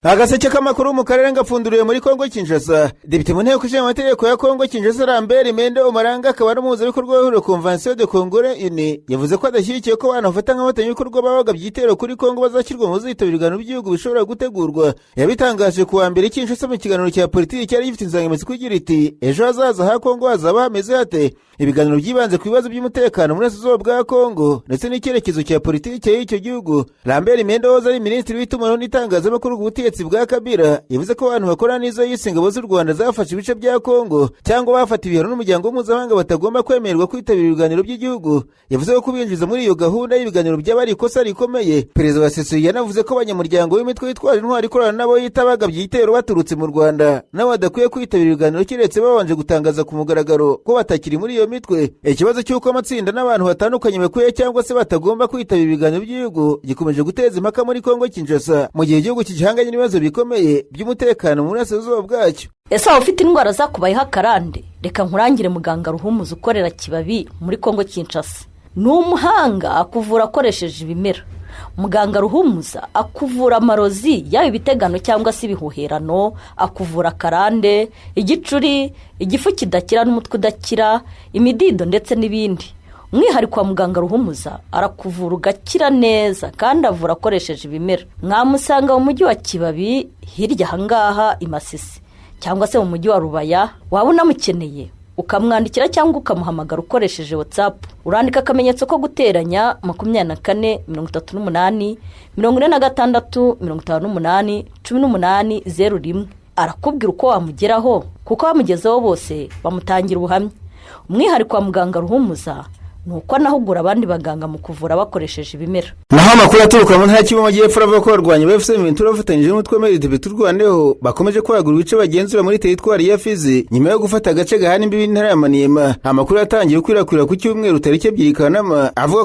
Agaseke k'amakuru mu karere ngapfunduriye muri Kongo Kinshasa. Depite mu nteko ishinga amategeko ya Kongo Kinshasa Lambert Mende Omaranga akaba ari umuhuzabikorwa w'ihuriro Convention de Congolais Unis yavuze ko adashyigikiye ko abantu bafata nk'abafatanyabikorwa babaga byitero kuri Kongo bazashyirwa mu zitabira ibiganiro by'igihugu bishobora gutegurwa. Yabitangaje ku wa mbere Kinshasa mu kiganiro cya politiki cyari gifite insanganyamatsiko igira iti ejo hazaza ha Kongo hazaba hameze hate. Ibiganiro byibanze ku bibazo by'umutekano muri Burasirazuba bwa Kongo ndetse n'icyerekezo cya politiki y'icyo gihugu. Lambert Mende wahoze ari minisitiri w'itumanaho n'itangazamakuru ubutegetsi bwa Kabila yavuze ko abantu bakora n'izo yise ingabo z'u Rwanda zafashe ibice bya Kongo cyangwa bafata ibihano n'umuryango mpuzamahanga batagomba kwemererwa kwitabira ibiganiro by'igihugu. Yavuze ko kubinjiza muri iyo gahunda y'ibiganiro byaba ari ikosa rikomeye. Perezida wa CESU yanavuze ko abanyamuryango b'imitwe yitwaje intwari ikorana nabo yitabaga byitero baturutse mu Rwanda nabo badakwiye kwitabira ibiganiro kiretse babanje gutangaza ku mugaragaro ko batakiri muri iyo mitwe. Ikibazo cy'uko amatsinda n'abantu batandukanye bakwiye cyangwa se batagomba kwitabira ibiganiro by'igihugu gikomeje guteza impaka muri Kongo Kinshasa mu gihe igihugu kigihanganye n'ibibazo bikomeye by'umutekano mu Burasirazuba bwacyo. Ese waba ufite indwara zakubayeho akarande? Reka nkurangire muganga Ruhumuza ukorera Kibabi muri Kongo Kinshasa. Ni umuhanga akuvura akoresheje ibimera. Muganga Ruhumuza akuvura amarozi yaba ibitegano cyangwa se ibihuherano, akuvura akarande, igicuri, igifu kidakira n'umutwe udakira, imidido ndetse n'ibindi. Umwihariko wa muganga Ruhumuza arakuvura ugakira neza kandi avura akoresheje ibimera. Mwamusanga mu mujyi wa Kibabi hirya hangaha i Masisi cyangwa se mu mujyi wa Rubaya. Waba unamukeneye ukamwandikira cyangwa ukamuhamagara ukoresheje WhatsApp. Urandika akamenyetso ko guteranya 24 38 46 58 18 arakubwira uko wamugeraho kuko bamugezeho bose bamutangira ubuhamya. Umwihariko wa muganga Ruhumuza nuko anahugura abandi baganga mu kuvura bakoresheje ibimera. Naho amakuru aturuka mu ntara y'Kivu y'Epfo avuga ko abarwanyi ba FCM bafatanyije n'umutwe Meridibe turwaneho bakomeje kwagura ibice bagenzura muri teritwari ya Fizi nyuma yo gufata agace gahana imbibi n'intara ya Maniema. Amakuru yatangiye gukwirakwira ku cyumweru tariki 2 Kanama avuga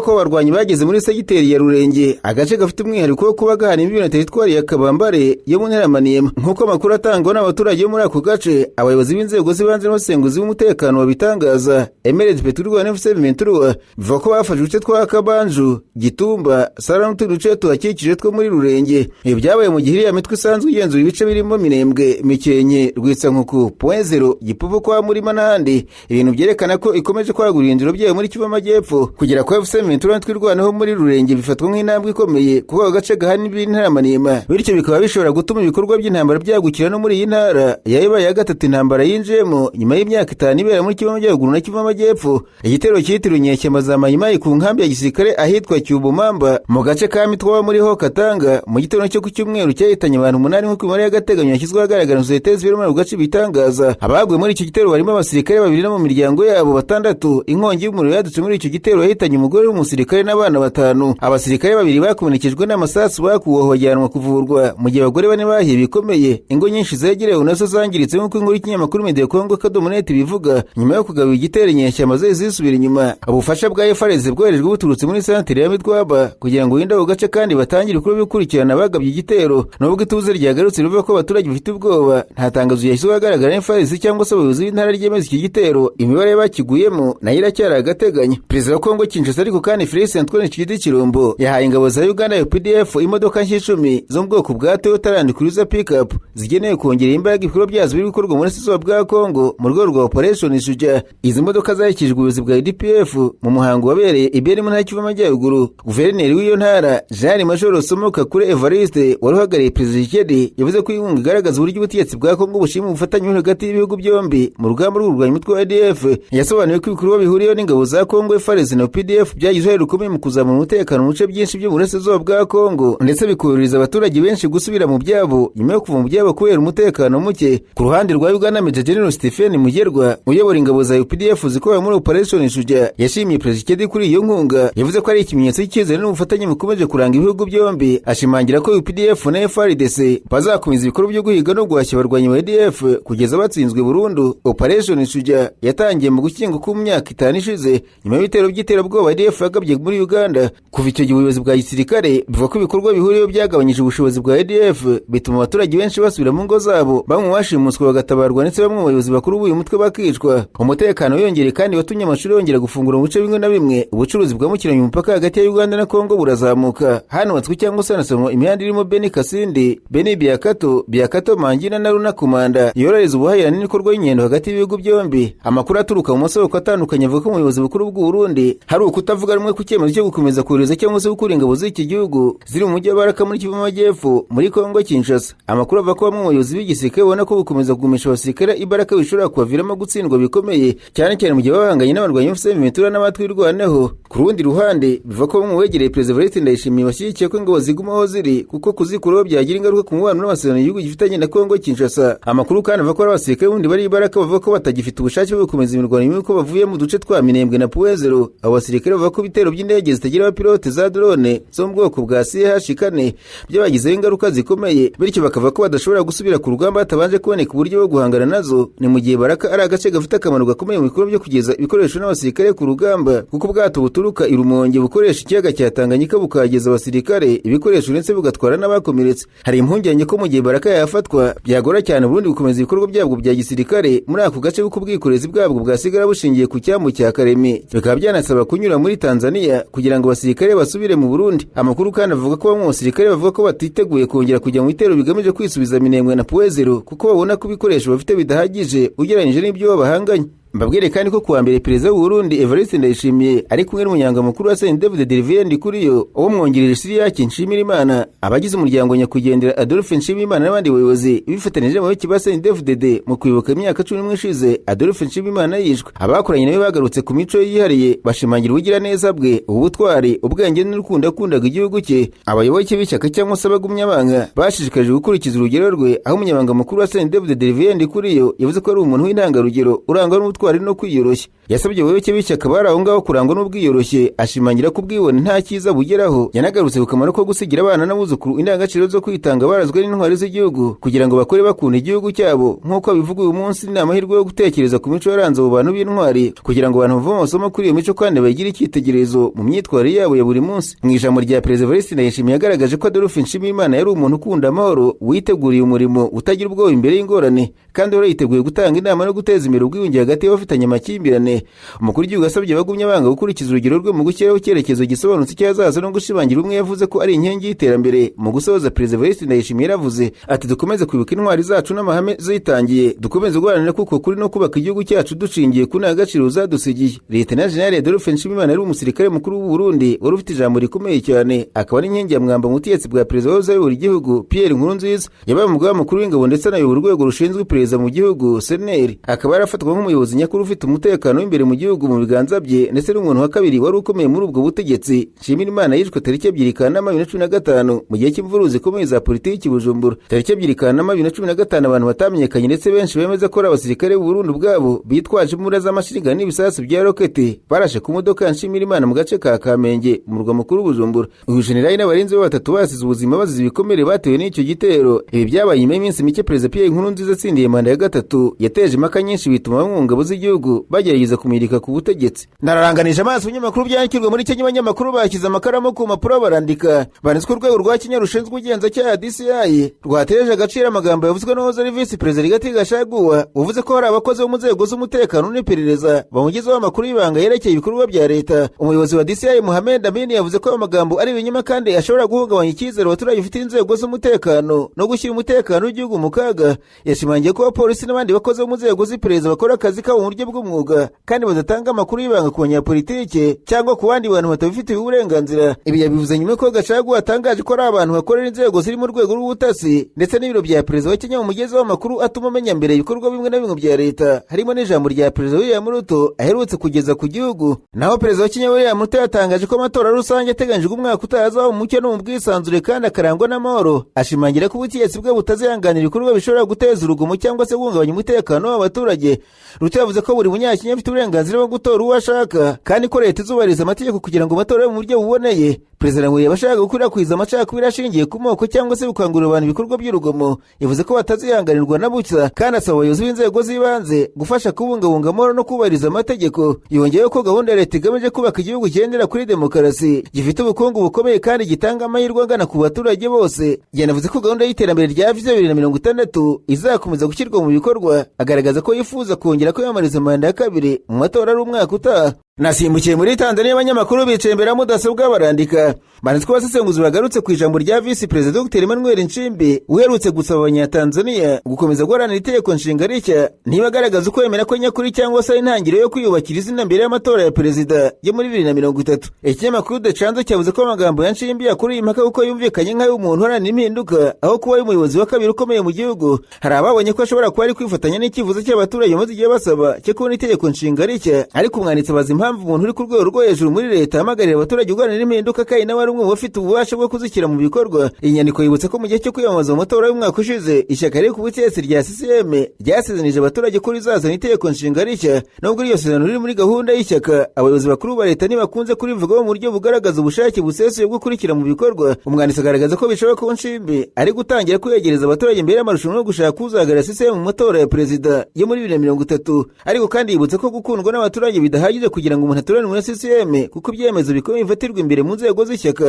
ko abarwanyi bageze muri segiteri ya Rurenge, agace gafite umwihariko wo kuba gahana imbibi na teritwari ya Kabambare yo mu ntara ya Maniema. Nkuko amakuru atangwa n'abaturage bo muri ako gace, abayobozi b'inzego z'ibanze n'abasenguzi b'umutekano babitangaza. Meridibe turwaneho bivuga ko bafashe uduce twa Kabanju, Gitumba, Sara n'uduce tuhakikije two muri Rurenge. Ibi byabaye mu gihe iriya mitwe isanzwe igenzura ibice birimo Minembwe, Mikenke, Rwitsankuku, Point Zero, Gipuvu kwa Murima n'ahandi. Ibintu byerekana ko ikomeje kwagura ibirindiro byayo muri Kivu y'Amajyepfo. Kugera kwa FCM twirwanaho muri Rurenge bifatwa nk'intambwe ikomeye kuko agace gahana n'intara ya Maniema, bityo bikaba bishobora gutuma ibikorwa by'intambara byagukira no muri iyi ntara yabaye ya gatatu intambara yinjemo nyuma y'imyaka 5 ibera muri Kivu y'Amajyaruguru na Kivu y'Amajyepfo. Igitero cyitiriwe inyeshyamba za Mayimayi ku nkambi ya gisirikare ahitwa Cyubumamba mu gace ka Mitwa muri ho Katanga mu gitero cyo ku cyumweru cyahitanye abantu 8 nk'uko imibare y'agateganyo yashyizweho agaragara sosiyete zibiri mu gace bitangaza. Abaguye muri icyo gitero barimo abasirikare 2 no mu miryango yabo 6. Inkongi y'umuriro yadutse muri icyo gitero yahitanye umugore w'umusirikare n'abana 5. Abasirikare 2 bakomerekejwe n'amasasu bakuweho bajyanwa kuvurwa mu gihe abagore 4 bahiye bikomeye. Ingo nyinshi zegerewe nazo zangiritse nk'uko inkuru y'ikinyamakuru Media Congo Kadomonete bivuga nyuma yo kugaba igitero inyeshyamba zisubira inyuma. Ubufasha bwa FARDC bwoherejwe buturutse muri santere ya Mitwaba kugira ngo yinde gace kandi batangire ukuri bikurikirana bagabye igitero. Nubwo ituze ryagarutse rivuga ko abaturage bafite ubwoba, nta tangazo yashyizwe agaragara na FARDC cyangwa se abayobozi b'intara ryemeza iki gitero. Imibare y'abakiguyemo nayo iracyari agateganyo. Perezida wa Kongo Kinshasa ariko kandi Félix Antoine Tshisekedi yahaye ingabo za Uganda UPDF imodoka 10 zo mu bwoko bwa Toyota Land Cruiser Pickup zigenewe kongera imbaraga ibikorwa byazo biri gukorwa muri Burasirazuba bwa Kongo mu rwego rwa Operation Shuja. Izi modoka zashyikijwe ubuyobozi bwa IDPF mu muhango wabereye iberi mu ntara y'Kivu y'Amajyaruguru. Guverineri w'iyo ntara Jean Major Somoka kuri Evariste waruhagarariye Perezida Tshisekedi yavuze ko inkunga igaragaza uburyo ubutegetsi bwa Kongo bushima ubufatanye hagati y'ibihugu byombi mu rugamba rwo kurwanya umutwe wa ADF. Yasobanuye ko ibikorwa bihuriyeho n'ingabo za Kongo FARDC na UPDF byagize uruhare rukomeye mu kuzamura umutekano mu bice byinshi byo mu Burasirazuba bwa Kongo ndetse bikururiza abaturage benshi gusubira mu byabo nyuma yo kuva mu byabo kubera umutekano muke. Ku ruhande rwa Uganda, Major General Stephen Mugerwa uyobora ingabo za UPDF zikorera muri Operation Shuja yashimiye Perezida Tshisekedi kuri iyo nkunga. Yavuze ko ari ikimenyetso cy'izere n'ubufatanye bukomeje kuranga ibihugu byombi. Ashimangira ko UPDF na FARDC bazakomeza ibikorwa byo guhiga no guhashya abarwanyi ba ADF kugeza batsinzwe burundu. Operation Shuja yatangiye mu Gushyingo ku myaka 5 ishize nyuma y'ibitero by'iterabwoba ADF yagabye muri Uganda. Kuva icyo gihe ubuyobozi bwa gisirikare bivuga ko ibikorwa bihuriyeho byagabanyije ubushobozi bwa ADF bituma abaturage benshi basubira mu ngo zabo, bamwe bashimuswe bagatabarwa ndetse bamwe mu bayobozi bakuru b'uyu mutwe bakicwa. Umutekano wiyongereye kandi watumye amashuri gutangira gufungura mu bice bimwe na bimwe ubucuruzi bwambukiranya umupaka hagati ya Uganda na Kongo burazamuka. Hanubatswe cyangwa se hanasomwa imihanda irimo Beni Kasindi, Beni Biakato Mangina na Runa Kumanda yorohereza ubuhahirane n'ikorwa y'ingendo hagati y'ibihugu byombi. Amakuru aturuka mu masoko atandukanye avuga ko umuyobozi mukuru bw'u Burundi hari ukutavuga rumwe ku cyemezo cyo gukomeza kohereza cyangwa se gukura ingabo z'iki gihugu ziri mu mujyi wa Baraka muri Kivu y'Amajyepfo muri Kongo Kinshasa. Amakuru avuga ko bamwe mu bayobozi b'igisirikare babona ko gukomeza kugumisha abasirikare i Baraka bishobora kubaviramo gutsindwa bikomeye, cyane cyane mu gihe bahanganye n'abarwanyi b'M23 n'abatwirwaneho. Ku rundi ruhande biva ko bamwe wegereye Perezida Evariste Ndayishimiye bashyigikiye ko ingabo zigumaho ziri kuko kuzikuraho byagira ingaruka ku mubano n'amasezerano y'igihugu gifitanye na Kongo Kinshasa. Amakuru kandi avuga ko abasirikare bundi bari i Baraka bavuga ko batagifite ubushake bwo gukomeza imirwano nyuma y'uko bavuye mu duce twa Minembwe na Puwezero. Abo basirikare bavuga ko ibitero by'indege zitagira abapilote za drone zo mu bwoko bwa CH-4 byabagizeho ingaruka zikomeye, bityo bakavuga ko badashobora gusubira ku rugamba batabanje kuboneka uburyo bwo guhangana nazo. Ni mu gihe Baraka ari agace gafite akamaro gakomeye mu bikorwa byo kugeza ibikoresho n'abasirikare ku rugamba, kuko ubwato buturuka i Rumonge bukoresha ikiyaga cya Tanganyika bukageza abasirikare ibikoresho ndetse bugatwara n'abakomeretse. Hari impungenge ko mu gihe Baraka yafatwa byagora cyane Burundi gukomeza ibikorwa byabwo bya gisirikare muri ako gace kuko ubwikorezi bwabwo bwasigara bushingiye ku cyambu cya Karemi, bikaba byanasaba kunyura muri Tanzania kugira ngo abasirikare basubire mu Burundi. Amakuru kandi avuga ko bamwe mu basirikare bavuga ko batiteguye kongera kujya mu bitero bigamije kwisubiza Minembwe na Puwezero kuko babona ko ibikoresho bafite bidahagije ugereranyije n'ibyo babahanganye. Mbabwire kandi ko kuwa mbere Perezida w'u Burundi Evariste Ndayishimiye ari kumwe n'umunyamabanga mukuru wa CNDD-FDD Derville Ndikuriyo, uwo mwongerera Siriaki Nshimirimana, abagize umuryango nyakwigendera Adolphe Nshimirimana n'abandi bayobozi bifatanije mu biki ba CNDD-FDD mu kwibuka imyaka 11 ishize Adolphe Nshimirimana yishwe. Abakoranye nawe bagarutse ku mico yihariye bashimangira ubugira neza bwe, ubutwari, ubwenge n'urukundo akundaga igihugu cye. Abayoboke b'ishyaka cyangwa se abagumyabanga bashishikaje gukurikiza urugero rwe, aho umunyamabanga mukuru wa CNDD-FDD Derville Ndikuriyo yavuze ko ari umuntu w'intangarugero urangwa twari no kwiyoroshya. Yasabye abayoboke b'ishyaka bari aho ngaho kurangwa n'ubwiyoroshye, ashimangira ko ubwibone nta cyiza bugeraho. Yanagarutse ku kamaro ko gusigira abana n'abuzukuru indangagaciro zo kwitanga barazwe n'intwari z'igihugu kugira ngo bakore bakunda igihugu cyabo, nk'uko bivuga uyu munsi ni amahirwe yo gutekereza ku mico yaranze abo bantu b'intwari kugira ngo abantu bavome amasomo kuri iyo mico kandi bagire icyitegererezo mu myitwarire yabo ya buri munsi. Mu ijambo rya Perezida Evariste Ndayishimiye yagaragaje ko Adolphe Nshimirimana yari umuntu ukunda amahoro, witeguriye umurimo, utagira ubwoba imbere y'ingorane, kandi wari yiteguye gutanga inama no guteza imbere ubwiyunge hagati y'abafitanye amakimbirane. Umukuru w'igihugu asabye abagumyabanga gukurikiza urugero rwe mu gushyiraho icyerekezo gisobanutse cy'ahazaza no gushimangira umwe. Yavuze ko ari inkingi y'iterambere. Mu gusoza Perezida Evariste Ndayishimiye yaravuze ati dukomeze kwibuka intwari zacu n'amahame zitangiye, dukomeze guharanira kuko kuri no kubaka igihugu cyacu dushingiye ku ndangagaciro zadusigiye. Lieutenant General Adolphe Nshimirimana yari umusirikare mukuru w'u Burundi wari ufite ijambo rikomeye cyane, akaba ari inkingi ya mwamba mu butegetsi bwa Perezida w'ayobora igihugu Pierre Nkurunziza. Yabaye umugaba mukuru w'ingabo ndetse anayobora urwego rushinzwe iperereza mu gihugu CNR. Akaba yarafatwa nk'umuyobozi nyakuri ufite umutekano w'imbere mu gihugu mu biganza bye, ndetse n'umuntu wa kabiri wari ukomeye muri ubwo butegetsi. Nshimirimana yishwe tariki 2 Kanama 2015 mu gihe cy'imvururu zikomeye za politiki Bujumbura. Tariki 2 Kanama 2015 abantu batamenyekanye ndetse benshi bemeza ko ari abasirikare b'u Burundi ubwabo bitwaje imbunda z'amashiringa n'ibisasu bya roketi barashe ku modoka ya Nshimirimana mu gace ka Kamenge mu murwa mukuru Bujumbura. Uyu generali n'abarinzi be batatu basize ubuzima bazize ibikomere batewe n'icyo gitero. Ibi byabaye nyuma y'iminsi mike Perezida Pierre Nkurunziza atsindiye manda ya gatatu, yateje impaka nyinshi bituma bamwe mu ngabo z'igihugu bagerageza kumurika ku butegetsi. Nararanganije amaso ibinyamakuru byandikirwa muri Kenya. Abanyamakuru bashyize amakaramu ku mpapuro barandika, banditswe urwego rwa Kenya rushinzwe ubugenzacyaha DCI rwatereje agaciro amagambo yavuzwe n'uwahoze ari Visi Perezida Rigathi Gachagua uvuze ko hari abakozi bo mu nzego z'umutekano n'iperereza bamugezeho amakuru y'ibanga yerekeye ibikorwa bya leta. Umuyobozi wa DCI Mohamed Amin yavuze ko amagambo ari ibinyoma kandi ashobora guhungabanya icyizere abaturage bafite inzego z'umutekano no gushyira umutekano w'igihugu mu kaga. Yashimangiye ko abapolisi n'abandi bakozi bo mu nzego z'iperereza bakora akazi kabo mu buryo bw'umwuga kandi badatanga amakuru y'ibanga ku banyapolitike cyangwa ku bandi bantu batabifitiye uburenganzira. Ibi yabivuze nyuma ko Gachagua atangaje ko ari abantu bakorera inzego ziri mu rwego rw'ubutasi ndetse n'ibiro bya Perezida wa Kenya mu mugezi w'amakuru atuma amenya mbere ibikorwa bimwe na bimwe bya leta, harimo n'ijambo rya Perezida William Ruto aherutse kugeza ku gihugu. Naho Perezida wa Kenya William Ruto yatangaje ko amatora rusange ateganyijwe umwaka utaha mu mucyo no mu bwisanzure kandi akarangwa n'amahoro. Ashimangira ko ubutegetsi bwe butazihanganira ibikorwa bishobora guteza urugomo cyangwa se guhungabanya umutekano w'abaturage. Ruto yavuze ko buri munyakenya afite uburenganzira bwo gutora uwo ashaka kandi ko leta izubahiriza amategeko kugira ngo amatora mu buryo buboneye. Perezida ngo yabashaka gukwirakwiza amacakubiri ashingiye ku moko cyangwa se gukangurira abantu ibikorwa by'urugomo. Yavuze ko batazihanganirwa na bucya kandi asaba abayobozi b'inzego z'ibanze gufasha kubungabunga amahoro no kubahiriza amategeko. Yongeyeho ko gahunda ya leta igamije kubaka igihugu kigendera kuri demokarasi gifite ubukungu bukomeye kandi gitanga amahirwe angana ku baturage bose. Yanavuze ko gahunda y'iterambere rya Vision 2060 izakomeza gushyirwa mu bikorwa. Agaragaza ko yifuza kongera kwiyamamariza manda ya kabiri mu matora ari umwaka utaha. Nasimbukiye muri Tanzania abanyamakuru bicaye imbere ya mudasobwa barandika banditswe abasesenguzi bagarutse ku ijambo rya Visi Perezida Dr. Emmanuel Nchimbi uherutse gusaba abanyatanzania gukomeza guharanira itegeko nshinga rishya ntibagaragaza uko yemera ko nyakuri cyangwa se intangiriro yo kwiyubakira izina mbere y'amatora ya perezida yo muri 2030. Ikinyamakuru The Chanzo cyavuze ko amagambo ya Nchimbi yakuriye impaka kuko yumvikanye nk'ay'umuntu uharanira impinduka aho kuba y'umuyobozi wa kabiri ukomeye mu gihugu. Hari ababonye ko ashobora kuba ari kwifatanya n'ikivuzo cy'abaturage maze igihe basaba cyo kubona itegeko nshinga rishya, ariko umwanditsi abaza impamvu umuntu uri ku rwego rwo hejuru muri leta ahamagarira abaturage guharanira impinduka kandi nawe ari umwe mu bafite ububasha bwo kuzishyira mu bikorwa. Iyi nyandiko yibutsa ko mu gihe cyo kwiyamamaza mu matora y'umwaka ushize ishyaka riri ku butegetsi rya CCM ryasezeranyije abaturage ko rizazana itegeko nshinga rishya. Nubwo iryo sezerano riri muri gahunda y'ishyaka, abayobozi bakuru ba leta ntibakunze kurivugaho mu buryo bugaragaza ubushake busesuye bwo kurikira mu bikorwa. Umwanditsi agaragaza ko bishoboka ko Nchimbi ari gutangira kwegereza abaturage mbere y'amarushanwa no gushaka uzahagararira CCM mu matora ya perezida yo muri 2030, ariko kandi yibutsa ko gukundwa n'abaturage bidahagije kugira ngo umuntu atorane muri CCM kuko ibyemezo bikomeye bifatirwa imbere mu nzego z'ishyaka.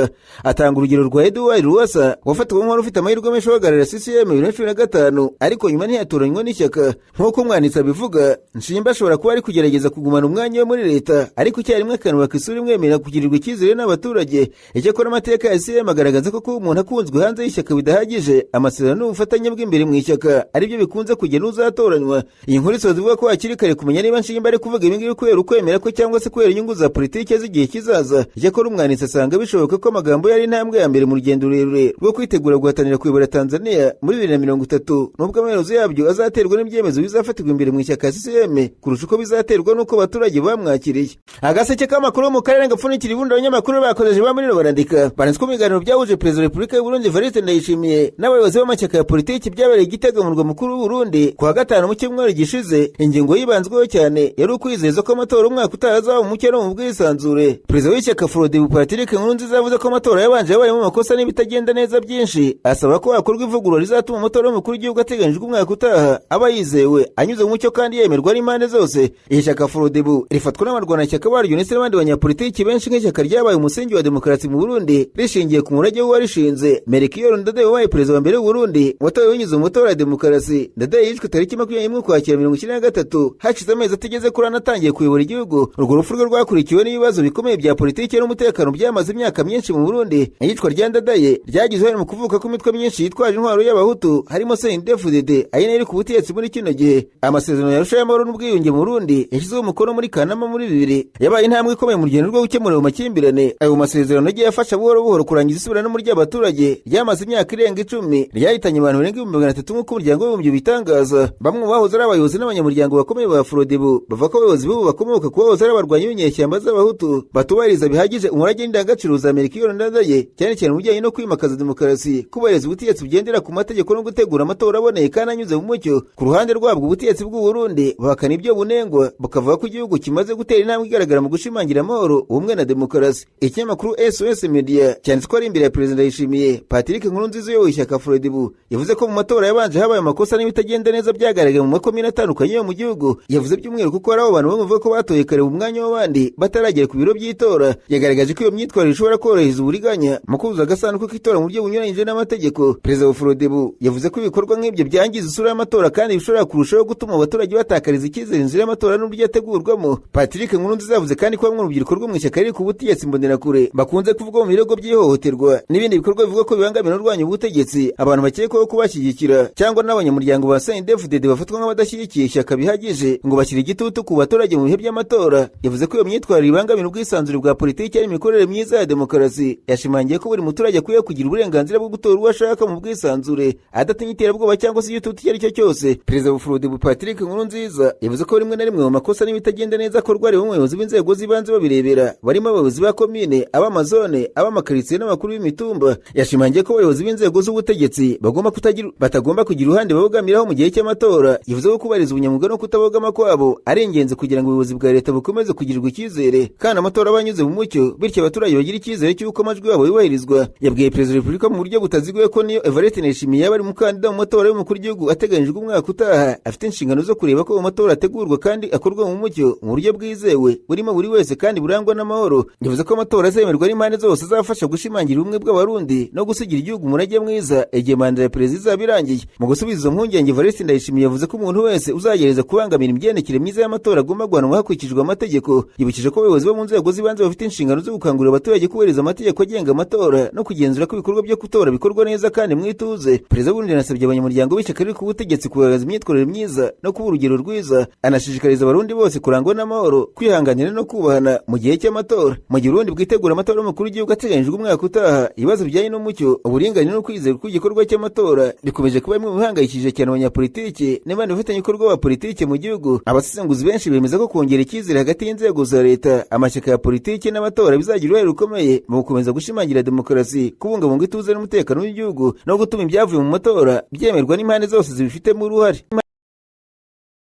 Atanga urugero rwa Edouard Lowassa wafatwaga nk'uwari ufite amahirwe menshi guhagararira CCM 2015 ariko nyuma ntiyatoranywa n'ishyaka. Nk'uko umwanditsi abivuga, Nchimbi ashobora kuba ari kugerageza kugumana umwanya we muri leta, ariko icyarimwe akanubaka isura imwemerera kugirirwa icyizere n'abaturage. Icyakora amateka ya CCM agaragaza ko kuba umuntu akunzwe hanze y'ishyaka bidahagije, amasezerano n'ubufatanye bw'imbere mu ishyaka aribyo bikunze kugena uzatoranywa. Iyi nkuru isoza ivuga ko hakiri kare kumenya niba Nchimbi ari kuvuga ibingibi kubera ukwemera ko cyangwa se kubera inyungu za politiki z'igihe kizaza. Icyakora umwanditsi asanga bishoboka ko amagambo yari intambwe ya mbere mu rugendo rurerure rwo kwitegura guhatanira kuyobora Tanzania muri 2030, nubwo amaherezo yabyo azaterwa n'ibyemezo bizafatirwa imbere mu ishyaka CCM kurusha uko bizaterwa n'uko abaturage bamwakiriye. Agaseke k'amakuru mu karere gapfunikira ibundi abanyamakuru bakoresheje bamuriro barandika banditswe mu biganiro byahuje Perezida wa Repubulika y'u Burundi Evariste Ndayishimiye n'abayobozi b'amashyaka ya politiki byabereye Gitega mu murwa mukuru w'u Burundi ku wa gatanu mu cyumweru gishize. Ingingo yibanzweho cyane yari ukwizeza ko amatora umwaka utazaba mu mucyo no mu bwisanzure. Perezida w'ishyaka Frodebu Patrick Nkurunziza yavuze ko amatora yabanje yabayemo amakosa n'ibitagenda neza byinshi, asaba ko hakorwa ivugurura rizatuma amatora y'umukuru w'igihugu ateganyijwe umwaka utaha aba yizewe anyuze mu mucyo kandi yemerwa n'impande zose. Iyi shyaka Frodebu rifatwa n'abarwanashyaka baryo ndetse n'abandi banyapolitiki benshi nk'ishyaka ryabaye umusingi wa demokarasi mu Burundi rishingiye ku murage w'uwarishinze Melchior Ndadaye wabaye perezida wa mbere w'u Burundi watowe binyuze mu matora ya demokarasi. Ndadaye yishwe tariki 21 Ukwakira 1993 hashize amezi atigeze kuri anatangiye kuyobora igihugu. Urwo rupfu rwe rwakurikiwe n'ibibazo bikomeye bya politiki n'umutekano byamaze imyaka myinshi mu Burundi. Iyicwa rya Ndadaye ryagize uruhare mu kuvuka kw'imitwe myinshi yitwaje intwaro y'abahutu harimo CNDD-FDD ayine iri ku butegetsi muri kino gihe. Amasezerano yarusha y'amahoro n'ubwiyunge mu Burundi yashyizweho umukono muri Kanama muri 2000 yabaye intambwe ikomeye mu rugendo rwo gukemura mu makimbirane. Ayo masezerano yagiye afasha buhoro buhoro kurangiza isubirana muri ry'abaturage ryamaze imyaka irenga 10 ryahitanye abantu barenga 300 nk'uko umuryango w'abibumbye bitangaza. Bamwe bahoze ari abayobozi n'abanyamuryango bakomeye ba Frodebu bavuga ko abayobozi b'ubu bakomoka ku bahoze ari abarwanyi b'inyeshyamba z'abahutu batubahiriza bihagije umurage n'indangagaciro za Melchior Ndadaye, cyane cyane mu bijyanye no kwimakaza demokarasi, kubahiriza ubutegetsi bugendera ku mategeko no gutegura amatora aboneye kandi anyuze mu mucyo. Ku ruhande rwabwo ubutegetsi bw'u Burundi bahakana ibyo bunengwa, bukavuga ko igihugu kimaze gutera intambwe igaragara mu gushimangira amahoro, ubumwe na demokarasi. Ikinyamakuru SOS Media cyanditse ko ari imbere ya Perezida Ndayishimiye Patrick Nkurunziza uyoboye ishyaka Frodebu yavuze ko mu matora yabanje habaye amakosa n'ibitagenda neza byagaragaye mu makomine atandukanye yo mu gihugu. Yavuze by'umwihariko ko hari abantu bamwe bavuga ko batoye kare mu mwanya w'abandi bataragera ku biro by'itora. Yagaragaje ko iyo myitwarire ishobora korohereza uburiganya mu kuzuza agasanduku k'itora mu buryo bunyuranyije n'amategeko. Perezida wa Frodebu yavuze ko ibikorwa nk'ibyo byangiza isura y'amatora kandi bishobora kurushaho gutuma abaturage batakariza icyizere inzira y'amatora n'uburyo ategurwamo. Patrick Nkurunziza yavuze kandi ko bamwe mu rubyiruko rwo mu ishyaka riri ku butegetsi mbonerakure bakunze kuvuga mu birego by'ihohoterwa n'ibindi bikorwa bivuga ko bibangamira urwanya ubutegetsi abantu bakekwaho kubashyigikira cyangwa n'abanyamuryango ba CNDD-FDD bafatwa nk'abadashyigikiye ishyaka bihagije ngo bashyire igitutu ku baturage mu bihe by'amatora. Yavuze ko iyo myitwarire ibangamira ubwisanzure bwa politiki ari imikorere myiza ya demokarasi. Yashimangiye ko buri muturage akwiye kugira uburenganzira bwo gutora uwo ashaka mu bwisanzure adatinya iterabwoba cyangwa se igitutu icyo ari cyo cyose. Perezida wa Frodebu Patrick Nkurunziza yavuze ko rimwe na rimwe mu makosa n'ibitagenda neza akorwa ari umuyobozi w'inzego z'ibanze babirebera, barimo abayobozi ba komine, ab'amazone, ab'amakaritsiye n'abakuru b'imitumba. Yashimangiye ko abayobozi b'inzego z'ubutegetsi batagomba kugira uruhande babogamiraho mu gihe cy'amatora. Yavuze ko kubahiriza ubunyamwuga no kutabogama kwabo ari ingenzi kugira ngo ubuyobozi bwa leta bukomeze kugirirwa icyizere kandi amatora abanyuze mu mucyo, bityo abaturage bagira icyizere cy'uko amajwi yabo yubahirizwa. Yabwiye Perezida wa Repubulika mu buryo butaziguye ko niyo Evariste Ndayishimiye yaba ari umukandida mu matora y'umukuru w'igihugu ateganyijwe umwaka utaha, afite inshingano zo kureba ko amatora ategurwa kandi akorwa mu mucyo mu buryo bwizewe burimo buri wese kandi burangwa n'amahoro. Yavuze ko amatora azemerwa n'impande zose azafasha gushimangira ubumwe bw'abarundi no gusigira igihugu umurage mwiza igihe manda ya perezida izaba irangiye. Mu gusubiza izo mpungenge, Evariste Ndayishimiye yavuze ko umuntu wese uzagereza kubangamira imigendekere myiza y'amatora agomba guhanwa hakurikijwe amategeko. amategeko. Yibukije ko abayobozi bo mu nzego z'ibanze bafite inshingano zo gukangurira abaturage kubahiriza amategeko agenga amatora no kugenzura ko ibikorwa byo gutora bikorwa neza kandi mu ituze. Perezida w'Uburundi yanasabye abanyamuryango b'ishyaka riri ku butegetsi kugaragaza imyitwarire myiza no kuba urugero rwiza. Anashishikariza abarundi bose kurangwa n'amahoro, kwihanganira no kubahana mu gihe cy'amatora. Mu gihe Uburundi bwitegura amatora y'umukuru w'igihugu ateganyijwe umwaka utaha, ibibazo bijyanye n'umucyo, uburinganire no kwizera kw'igikorwa cy'amatora bikomeje kuba bimwe mu bihangayikishije cyane abanyapolitiki n'abandi bafatanyabikorwa ba politiki mu gihugu. Abasesenguzi benshi bemeza ko kongera icyizere hagati y'inzego za leta, amashyaka ya politiki n'amatora bizagira uruhare rukomeye mu gukomeza gushimangira demokarasi, kubungabunga ituze n'umutekano w'igihugu no gutuma ibyavuye mu matora byemerwa n'impande zose zibifitemo uruhare.